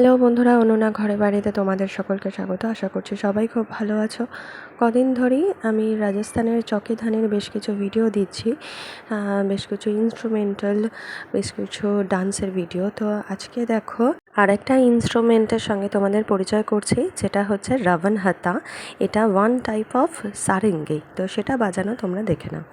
Hello বন্ধুরা, অনুনা ঘরে বাড়িতে তোমাদের সকলকে স্বাগত। আশা করছি সবাই খুব ভালো আছো। কদিন ধরেই আমি রাজস্থানের চকে ধানের বেশ কিছু ভিডিও দিচ্ছি, বেশ কিছু ইনস্ট্রুমেন্টাল, বেশ কিছু ডান্সের ভিডিও। তো আজকে দেখো আরেকটা ইনস্ট্রুমেন্টের সঙ্গে তোমাদের পরিচয় করছি, যেটা হচ্ছে রাভান হাতা। এটা ওয়ান টাইপ অফ সারেঙ্গি। তো সেটা বাজানো তোমরা দেখে নাও।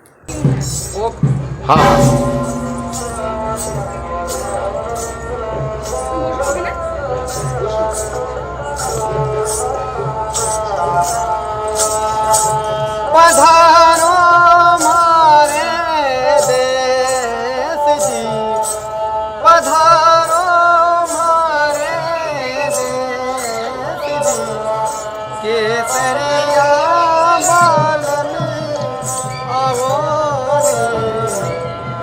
पधारो मारे देश जी, पधारो मारे देश जी, केसरिया बाल में आवो रे,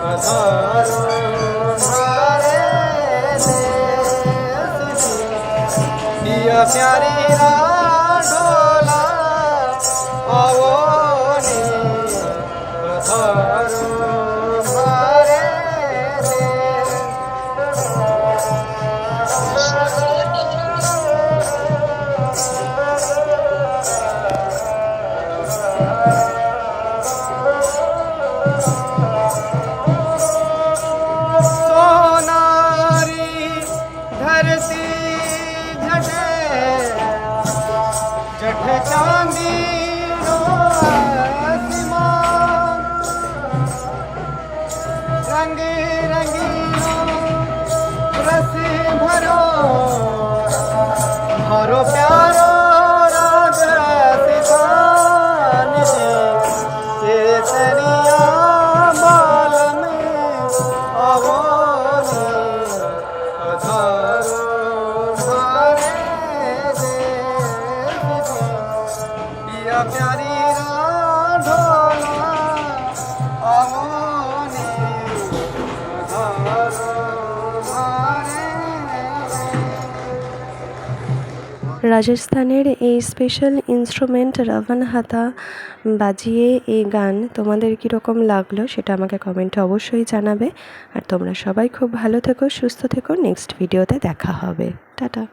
पधारो मारे देश जी, पिया प्यारी ढोला आवो रे, पधारो मारे सोनारी धरती झटे जठ चांदी रंग रंगीनो रस भरो भरो प्यारो राग सितान जी, केसरिया बाल में आवो रे, पधारो मारे देश जी, पिया प्यारी ढोला आवो रे, पधारो मारे। রাজস্থানের এই স্পেশাল ইনস্ট্রুমেন্ট রাভান হাতা বাজিয়ে এই গান তোমাদের কীরকম লাগলো সেটা আমাকে কমেন্টে অবশ্যই জানাবে। আর তোমরা সবাই খুব ভালো থেকো, সুস্থ থেকো। নেক্সট ভিডিওতে দেখা হবে। টাটা।